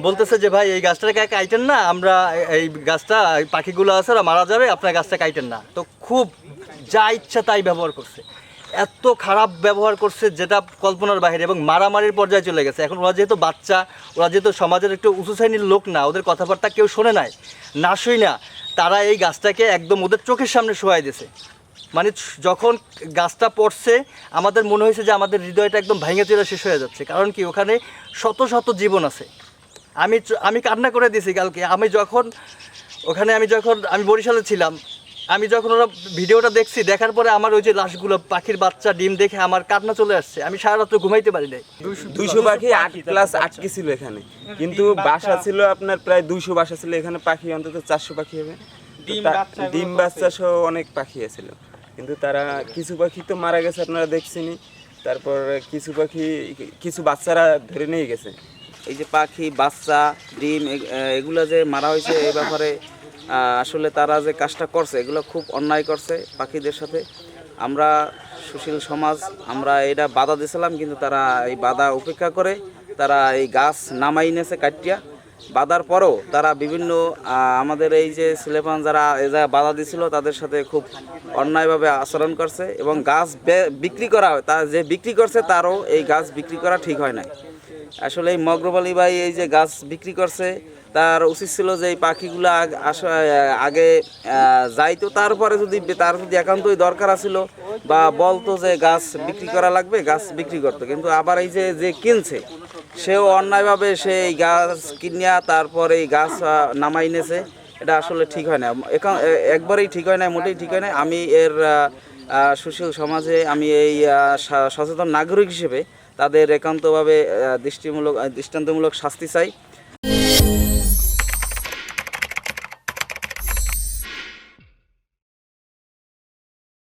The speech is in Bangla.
বলতেছে যে ভাই এই গাছটাকে কাইটেন না, আমরা এই গাছটা এই পাখিগুলো আছে ওরা মারা যাবে, আপনার গাছটা কাইটেন না। তো খুব যা ইচ্ছা তাই ব্যবহার করছে, এত খারাপ ব্যবহার করছে যেটা কল্পনার বাইরে, এবং মারামারির পর্যায়ে চলে গেছে। এখন ওরা যেহেতু বাচ্চা, ওরা যেহেতু সমাজের একটু উঁচু শ্রেণীর লোক না, ওদের কথাবার্তা কেউ শোনে নাই, না শুই না, তারা এই গাছটাকে একদম ওদের চোখের সামনে শোয়াই দিয়েছে। মানে যখন গাছটা পড়ছে আমাদের মনে হয়েছে যে আমাদের হৃদয়টা একদম ভেঙে চলে শেষ হয়ে যাচ্ছে। কারণ কি, ওখানে শত শত জীবন আছে। আমি কান্না করে দিয়েছি কালকে। আমি বরিশালে ছিলাম, আমি যখন ওরা ভিডিওটা দেখছি, দেখার পরে আমার ওই যে লাশগুলো, পাখির বাচ্চা ডিম দেখে আমার কান্না চলে আসছে। আমি সারা রাত্র ঘুমাইতে পারি নাই। 200 পাখি 8+ আটকে ছিল এখানে, কিন্তু বাসা ছিল আপনার প্রায় 200 বাসা ছিল এখানে। পাখি অন্তত 400 পাখি হবে, ডিম বাচ্চা সহ অনেক পাখি ছিল। কিন্তু তারা কিছু পাখি তো মারা গেছে, আপনারা দেখছেনই। তারপর কিছু বাচ্চারা ধরে নিয়ে গেছে। এই যে পাখি বাচ্চা ডিম এগুলো যে মারা হয়েছে, এই ব্যাপারে আসলে তারা যে কাজটা করছে এগুলো খুব অন্যায় করছে পাখিদের সাথে। আমরা সুশীল সমাজ আমরা এটা বাধা দিয়েছিলাম, কিন্তু তারা এই বাধা উপেক্ষা করে তারা এই গাছ নামাই নিয়েছে কাটিয়া। বাধার পরও তারা বিভিন্ন আমাদের এই যে ছেলেপান যারা এই জায়গায় বাধা দিছিল তাদের সাথে খুব অন্যায়ভাবে আচরণ করছে, এবং গাছ বিক্রি করা হয়, তা যে বিক্রি করছে তারও এই গাছ বিক্রি করা ঠিক হয় নাই। আসলে এই মগরব আলী ভাই এই যে গাছ বিক্রি করছে, তার উচিত ছিল যে এই পাখিগুলো আগে যাইতো, তারপরে তার যদি একান্তই দরকার ছিল বা বলতো যে গাছ বিক্রি করা লাগবে, গাছ বিক্রি করতো। কিন্তু আবার এই যে কিনছে, সেও অন্যায়ভাবে সে এই গাছ কিনিয়া তারপর এই গাছ নামাই নিয়েছে। এটা আসলে ঠিক হয় না, একবারেই ঠিক হয় না, মোটেই ঠিক হয় না। আমি এর সুশীল সমাজে আমি এই সচেতন নাগরিক হিসেবে তাদের একান্তভাবে দৃষ্টান্তমূলক শাস্তি চাই।